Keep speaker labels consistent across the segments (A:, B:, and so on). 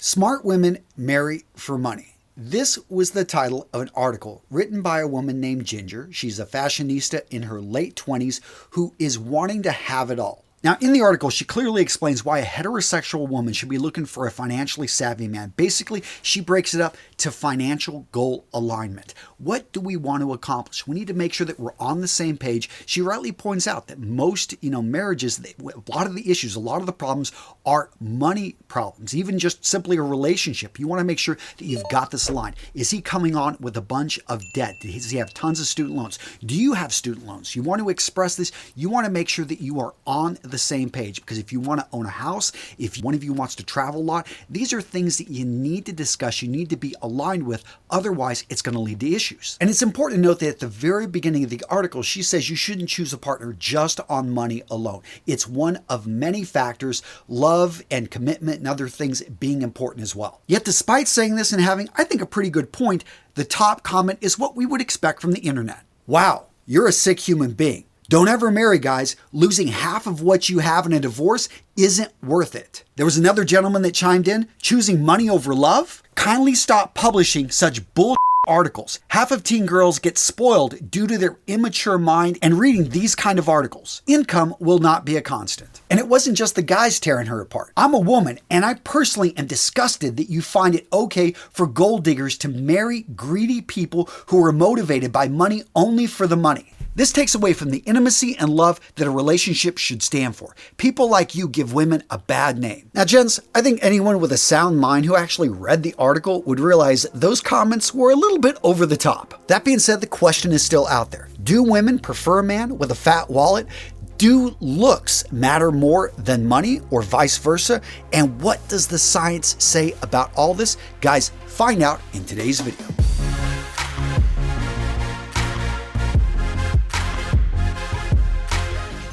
A: Smart Women Marry for Money. This was the title of an article written by a woman named Ginger. She's a fashionista in her late 20s who is wanting to have it all. Now, in the article, she clearly explains why a heterosexual woman should be looking for a financially savvy man. Basically, she breaks it up to financial goal alignment. What do we want to accomplish? We need to make sure that we're on the same page. She rightly points out that most, marriages, a lot of the issues, a lot of the problems are money problems, even just simply a relationship. You want to make sure that you've got this aligned. Is he coming on with a bunch of debt? Does he have tons of student loans? Do you have student loans? You want to express this. You want to make sure that you are on the same page, because if you want to own a house, if one of you wants to travel a lot, these are things that you need to discuss, you need to be aligned with, otherwise it's going to lead to issues. And it's important to note that at the very beginning of the article, she says you shouldn't choose a partner just on money alone. It's one of many factors, love and commitment and other things being important as well. Yet despite saying this and having, I think, a pretty good point, the top comment is what we would expect from the internet. Wow, you're a sick human being. Don't ever marry, guys. Losing half of what you have in a divorce isn't worth it. There was another gentleman that chimed in, choosing money over love? Kindly stop publishing such bull articles. Half of teen girls get spoiled due to their immature mind and reading these kind of articles. Income will not be a constant. And it wasn't just the guys tearing her apart. I'm a woman, and I personally am disgusted that you find it okay for gold diggers to marry greedy people who are motivated by money only for the money. This takes away from the intimacy and love that a relationship should stand for. People like you give women a bad name. Now, gents, I think anyone with a sound mind who actually read the article would realize those comments were a little bit over the top. That being said, the question is still out there. Do women prefer a man with a fat wallet? Do looks matter more than money, or vice versa? And what does the science say about all this? Guys, find out in today's video.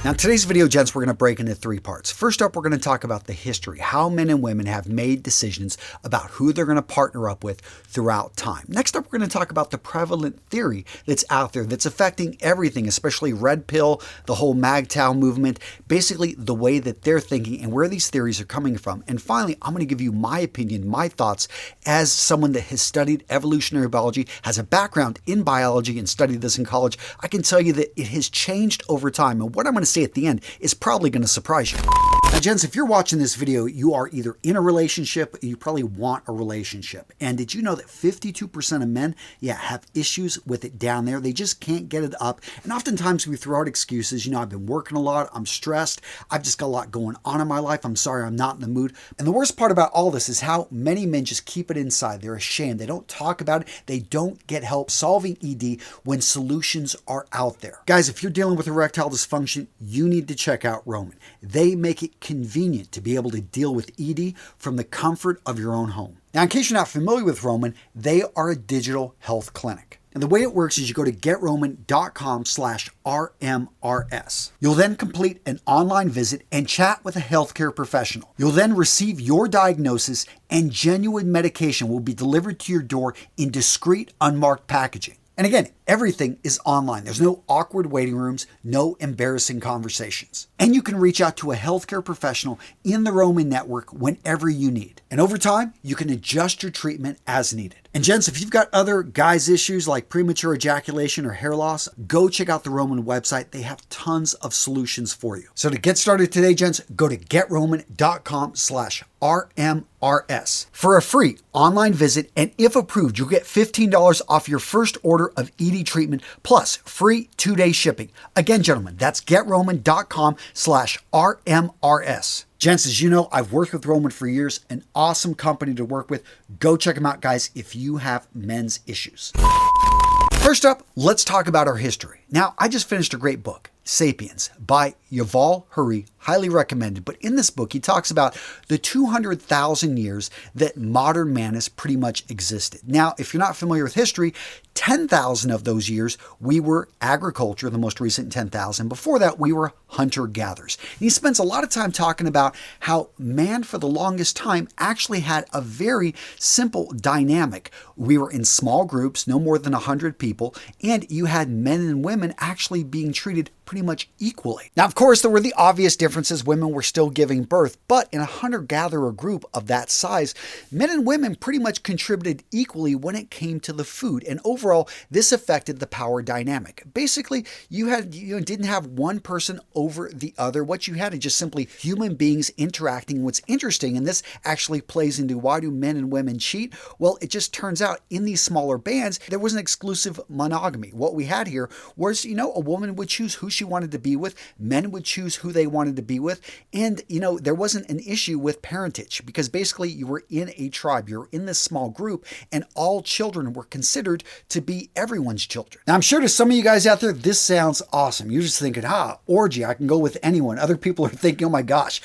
A: Now, today's video, gents, we're going to break into three parts. First up, we're going to talk about the history, how men and women have made decisions about who they're going to partner up with throughout time. Next up, we're going to talk about the prevalent theory that's out there that's affecting everything, especially red pill, the whole MGTOW movement, basically the way that they're thinking and where these theories are coming from. And finally, I'm going to give you my opinion, my thoughts as someone that has studied evolutionary biology, has a background in biology and studied this in college. I can tell you that it has changed over time. And what I'm going to say at the end is probably going to surprise you. Now, gents, if you're watching this video, you are either in a relationship or you probably want a relationship. And did you know that 52% of men, have issues with it down there? They just can't get it up. And oftentimes we throw out excuses. I've been working a lot. I'm stressed. I've just got a lot going on in my life. I'm sorry, I'm not in the mood. And the worst part about all this is how many men just keep it inside. They're ashamed. They don't talk about it. They don't get help solving ED when solutions are out there. Guys, if you're dealing with erectile dysfunction, you need to check out Roman. They make it convenient to be able to deal with ED from the comfort of your own home. Now, in case you're not familiar with Roman, they are a digital health clinic. And the way it works is you go to getroman.com/RMRS. You'll then complete an online visit and chat with a healthcare professional. You'll then receive your diagnosis, and genuine medication will be delivered to your door in discreet, unmarked packaging. And again, everything is online. There's no awkward waiting rooms, no embarrassing conversations. And you can reach out to a healthcare professional in the Roman network whenever you need. And over time, you can adjust your treatment as needed. And gents, if you've got other guys' issues like premature ejaculation or hair loss, go check out the Roman website. They have tons of solutions for you. So to get started today, gents, go to getroman.com/RMRS for a free online visit. And if approved, you'll get $15 off your first order of ED treatment plus free 2-day shipping. Again, gentlemen, that's getroman.com/RMRS. Gents, as you know, I've worked with Roman for years, an awesome company to work with. Go check them out, guys, if you have men's issues. First up, let's talk about our history. Now, I just finished a great book, Sapiens, by Yuval Harari, highly recommended. But in this book, he talks about the 200,000 years that modern man has pretty much existed. Now, if you're not familiar with history, 10,000 of those years, we were agriculture, the most recent 10,000. Before that, we were hunter-gatherers. And he spends a lot of time talking about how man, for the longest time, actually had a very simple dynamic. We were in small groups, no more than 100 people, and you had men and women actually being treated pretty much equally. Now, of course, there were the obvious differences. Women were still giving birth, but in a hunter-gatherer group of that size, men and women pretty much contributed equally when it came to the food. And overall, this affected the power dynamic. Basically, you didn't have one person over the other. What you had is just simply human beings interacting. What's interesting, and this actually plays into why do men and women cheat? Well, it just turns out in these smaller bands, there was an exclusive monogamy. What we had here was, a woman would choose who she wanted to be with, men would choose who they wanted to be with, and, there wasn't an issue with parentage because basically you were in a tribe, you were in this small group, and all children were considered to be everyone's children. Now, I'm sure to some of you guys out there, this sounds awesome. You're just thinking, orgy, I can go with anyone. Other people are thinking, oh my gosh,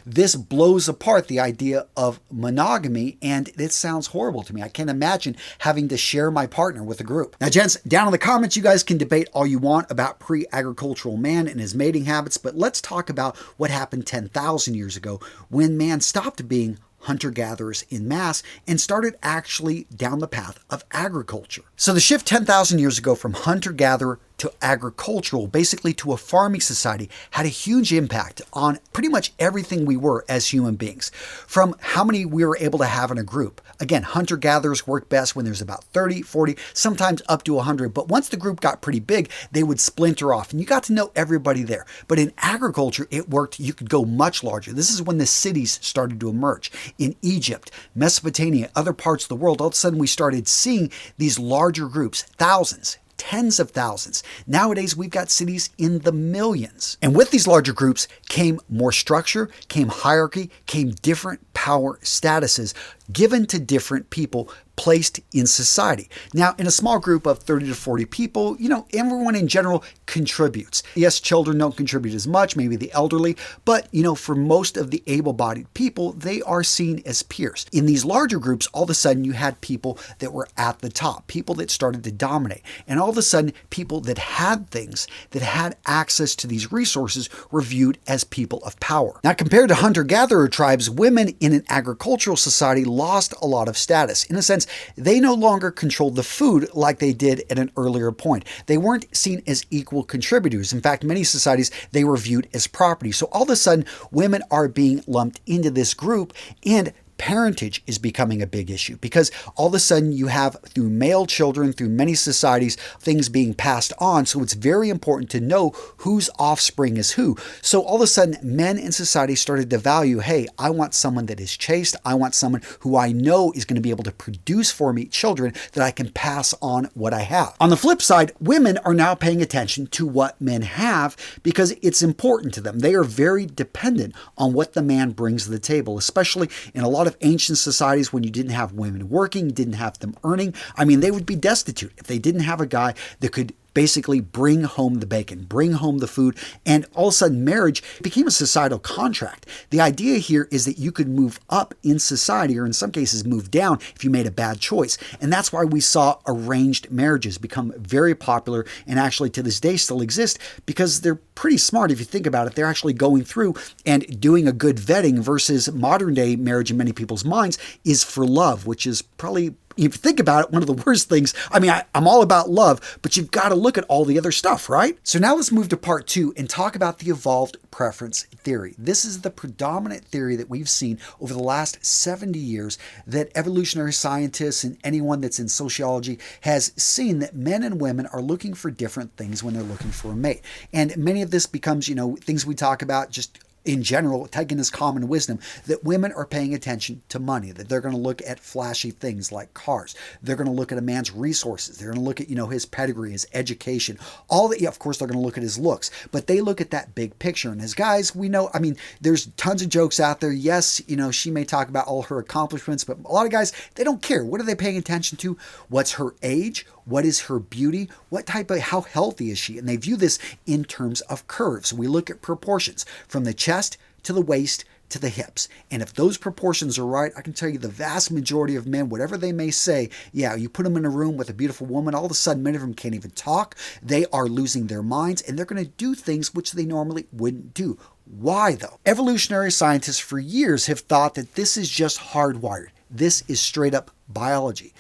A: this blows apart the idea of monogamy, and it sounds horrible to me. I can't imagine having to share my partner with a group. Now, gents, down in the comments, you guys can debate all you want about pre-agricultural man and his mating habits, but let's talk about what happened 10,000 years ago when man stopped being hunter-gatherers in mass and started actually down the path of agriculture. So the shift 10,000 years ago from hunter-gatherer to agricultural, basically to a farming society, had a huge impact on pretty much everything we were as human beings. From how many we were able to have in a group. Again, hunter-gatherers work best when there's about 30, 40, sometimes up to 100. But once the group got pretty big, they would splinter off and you got to know everybody there. But in agriculture, it worked. You could go much larger. This is when the cities started to emerge. In Egypt, Mesopotamia, other parts of the world, all of a sudden we started seeing these larger groups, thousands, tens of thousands. Nowadays, we've got cities in the millions. And with these larger groups came more structure, came hierarchy, came different power statuses given to different people placed in society. Now, in a small group of 30 to 40 people, everyone in general contributes. Yes, children don't contribute as much, maybe the elderly, but, for most of the able-bodied people, they are seen as peers. In these larger groups, all of a sudden you had people that were at the top, people that started to dominate. And all of a sudden, people that had things, that had access to these resources were viewed as people of power. Now, compared to hunter-gatherer tribes, women in an agricultural society lost a lot of status. In a sense, they no longer controlled the food like they did at an earlier point. They weren't seen as equal contributors. In fact, many societies, they were viewed as property. So all of a sudden, women are being lumped into this group, and parentage is becoming a big issue because all of a sudden you have, through male children, through many societies, things being passed on. So it's very important to know whose offspring is who. So all of a sudden, men in society started to value, hey, I want someone that is chaste. I want someone who I know is going to be able to produce for me children that I can pass on what I have. On the flip side, women are now paying attention to what men have because it's important to them. They are very dependent on what the man brings to the table, especially in a lot of ancient societies when you didn't have women working, didn't have them earning. I mean, they would be destitute if they didn't have a guy that could basically bring home the bacon, bring home the food, and all of a sudden marriage became a societal contract. The idea here is that you could move up in society, or in some cases move down if you made a bad choice. And that's why we saw arranged marriages become very popular and actually to this day still exist because they're pretty smart if you think about it. They're actually going through and doing a good vetting versus modern day marriage in many people's minds is for love, which is probably, if you think about it, one of the worst things. I mean, I'm all about love, but you've got to look at all the other stuff, right? So now let's move to part 2 and talk about the evolved preference theory. This is the predominant theory that we've seen over the last 70 years that evolutionary scientists and anyone that's in sociology has seen that men and women are looking for different things when they're looking for a mate. And many of this becomes, things we talk about just in general, taken as common wisdom, that women are paying attention to money, that they're going to look at flashy things like cars. They're going to look at a man's resources. They're going to look at, his pedigree, his education, all that. Of course, they're going to look at his looks, but they look at that big picture. And as guys, we know, there's tons of jokes out there. Yes, she may talk about all her accomplishments, but a lot of guys, they don't care. What are they paying attention to? What's her age? What is her beauty? How healthy is she? And they view this in terms of curves. We look at proportions from the chest to the waist to the hips. And if those proportions are right, I can tell you the vast majority of men, whatever they may say, you put them in a room with a beautiful woman, all of a sudden many of them can't even talk. They are losing their minds and they're going to do things which they normally wouldn't do. Why though? Evolutionary scientists for years have thought that this is just hardwired. This is straight up biology.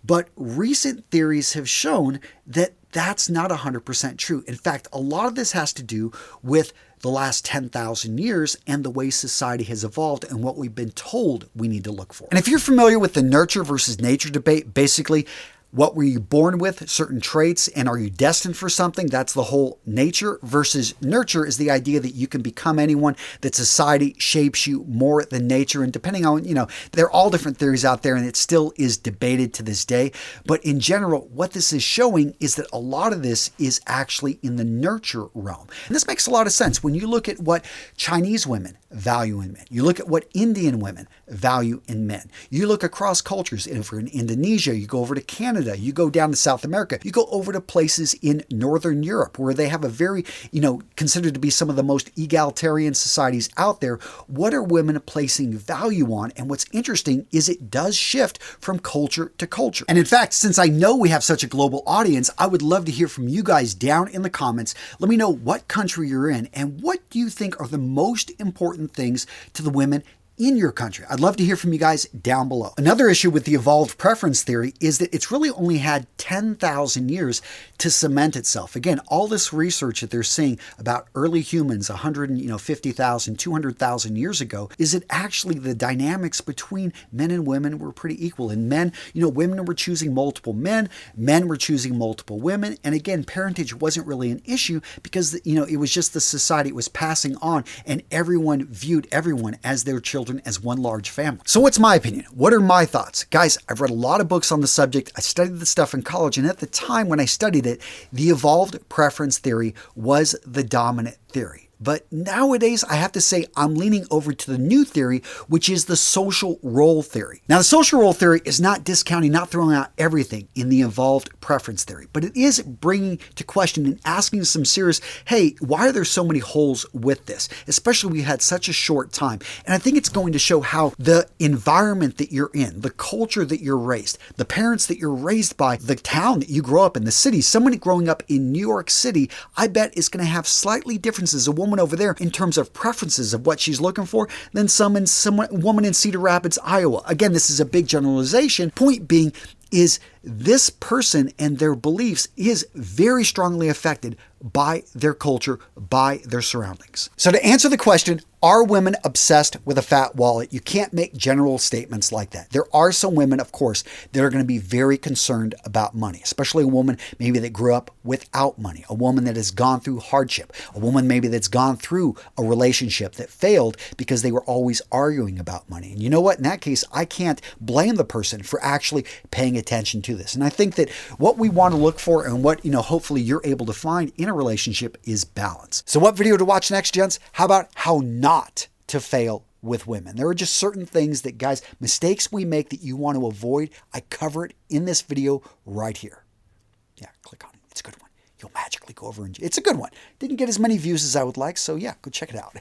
A: But recent theories have shown that that's not 100% true. In fact, a lot of this has to do with the last 10,000 years and the way society has evolved and what we've been told we need to look for. And if you're familiar with the nurture versus nature debate, basically, what were you born with, certain traits, and are you destined for something? That's the whole nature versus nurture is the idea that you can become anyone, that society shapes you more than nature. And depending on, there are all different theories out there and it still is debated to this day. But in general, what this is showing is that a lot of this is actually in the nurture realm. And this makes a lot of sense when you look at what Chinese women value in men. You look at what Indian women value in men. You look across cultures. If you're in Indonesia, you go over to Canada, you go down to South America, you go over to places in Northern Europe where they have a very, considered to be some of the most egalitarian societies out there. What are women placing value on? And what's interesting is it does shift from culture to culture. And in fact, since I know we have such a global audience, I would love to hear from you guys down in the comments. Let me know what country you're in and what do you think are the most important things to the women in your country. I'd love to hear from you guys down below. Another issue with the evolved preference theory is that it's really only had 10,000 years to cement itself. Again, all this research that they're seeing about early humans 150,000, 200,000 years ago is that actually the dynamics between men and women were pretty equal. And men, women were choosing multiple men were choosing multiple women. And again, parentage wasn't really an issue because, it was just the society it was passing on and everyone viewed everyone as their children as one large family. So what's my opinion? What are my thoughts? Guys, I've read a lot of books on the subject. I studied this stuff in college, and at the time when I studied it, the evolved preference theory was the dominant theory. But nowadays, I have to say I'm leaning over to the new theory, which is the social role theory. Now, the social role theory is not discounting, not throwing out everything in the evolved preference theory, but it is bringing to question and asking some serious, hey, why are there so many holes with this? Especially we had such a short time. And I think it's going to show how the environment that you're in, the culture that you're raised, the parents that you're raised by, the town that you grow up in, the city, somebody growing up in New York City, I bet is going to have slightly differences. A woman over there in terms of preferences of what she's looking for than some woman in Cedar Rapids, Iowa. Again, this is a big generalization. Point being is this person and their beliefs is very strongly affected by their culture, by their surroundings. So to answer the question, are women obsessed with a fat wallet? You can't make general statements like that. There are some women, of course, that are going to be very concerned about money, especially a woman maybe that grew up without money, a woman that has gone through hardship, a woman maybe that's gone through a relationship that failed because they were always arguing about money. And you know what? In that case, I can't blame the person for actually paying attention to this. And I think that what we want to look for and what, hopefully you're able to find in a relationship is balance. So what video to watch next, gents? How about how not to fail with women? There are just certain things that, guys, mistakes we make that you want to avoid. I cover it in this video right here. Yeah, click on it. It's a good one. You'll magically go over and it's a good one. Didn't get as many views as I would like, so yeah, go check it out.